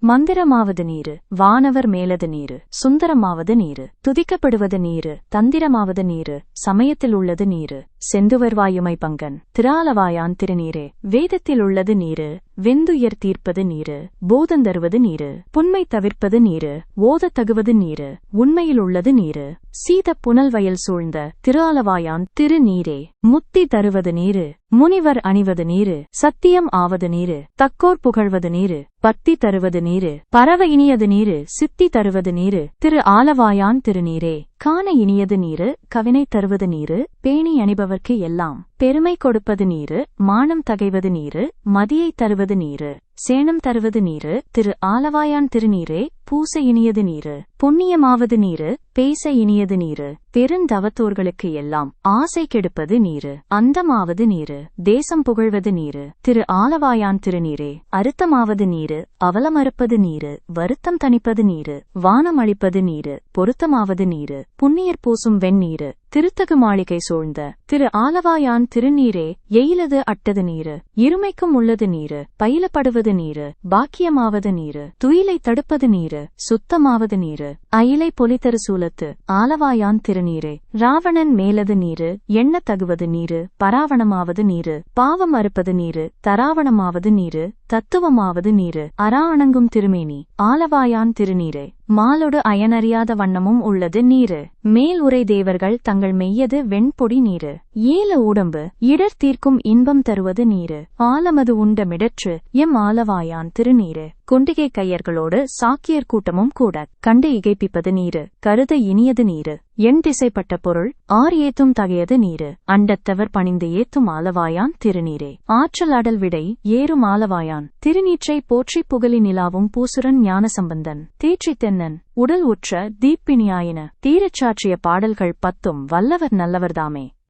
மந்திரமாவது நீரு, வானவர் மேலது நீரு, சுந்தரமாவது நீரு, துதிக்கப்படுவது நீரு, தந்திரமாவது நீரு, சமயத்தில் உள்ளது நீரு, செந்துவர்வாயுமை பங்கன் திராலவாயான் திருநீரே. வேதத்தில் உள்ளது நீரு, வெந்துயர் தீர்ப்பது நீரு, போதந்தருவது நீரு, புன்மை தவிர்ப்பது நீரு, ஓதத் தகுவது நீரு, உண்மையில் உள்ளது நீரு, சீத புனல் வயல் சூழ்ந்த திருஆலவாயான் திருநீரே. முத்தி தருவது நீரு, முனிவர் அணிவது நீரு, சத்தியம் ஆவது நீரு, தக்கோர் புகழ்வது நீரு, பத்தி தருவது நீரு, பரவ இனியது நீரு, சித்தி தருவது நீரு, திரு ஆலவாயான் திருநீரே. காண இனியது நீரு, கவினை தருவது நீரு, பேணி அணிபவர்க்கு எல்லாம் பெருமை கொடுப்பது நீரு, மானம் தகைவது நீரு, மதியை தருவது நீரு, சேணம் தருவது நீரு, திரு ஆலவாயான் திருநீரே. பூச இனியது நீரு, புண்ணியமாவது நீரு, பேச இனியது நீரு, பெருந்தவத்தோர்களுக்கு எல்லாம் ஆசை கெடுப்பது நீரு, அந்தமாவது நீரு, தேசம் புகழ்வது நீரு, திரு ஆலவாயான் திருநீரே. அறுத்தமாவது நீரு, அவலமறுப்பது நீரு, வருத்தம் தணிப்பது நீரு, வானம் அளிப்பது நீரு, பொருத்தமாவது நீரு, புண்ணியர் பூசும் வெண்ணீரு, திருத்தகு மாளிகை சூழ்ந்த திரு ஆலவாயான் திருநீரே. எயிலது அட்டது நீரு, இருமைக்கும் உள்ளது நீரு, பயிலப்படுவது நீரு, பாக்கியமாவது நீரு, துயிலை தடுப்பது நீரு, சுத்தமாவது நீரு, அயிலை பொலிதரு சூலத்து ஆலவாயான் திருநீரே. ராவணன் மேலது நீரு, எண்ண தகுவது நீரு, பராவணமாவது நீரு, பாவம் அறுப்பது நீரு, தராவணமாவது நீரு, தத்துவமாவது நீரு, அரா அணங்கும் திருமேனி ஆலவாயான் திருநீரே. மாலொடு அயனறியாத வண்ணமும் உள்ளது நீரு, மேல் உரை தேவர்கள் தங்கள் மெய்யது வெண்பொடி நீரு, ஏல உடம்பு இடர் தீர்க்கும் இன்பம் தருவது நீரு, ஆலமது உண்ட மிடற்று எம் ஆலவாயான் திருநீரு. குண்டிகை கையர்களோடு சாக்கியர் கூட்டமும் கூட கண்டு இகைப்பிப்பது நீரு, கருத இனியது நீரு, எண் திசைப்பட்ட பொருள் ஆர் ஏத்தும் தகையது நீரு, அண்டத்தவர் பணிந்து ஏத்தும் ஆலவாயான் திருநீரே. ஆற்றல் அடல் விடை ஏறும் ஆலவாயான் திருநீற்றை போற்றி புகழி நிலாவும் பூசுரன் ஞானசம்பந்தன் தேற்றி தென்னன் உடல் உற்ற தீப்பிணியாயின தீரச்சாற்றிய பாடல்கள் 10 வல்லவர் நல்லவர்தாமே.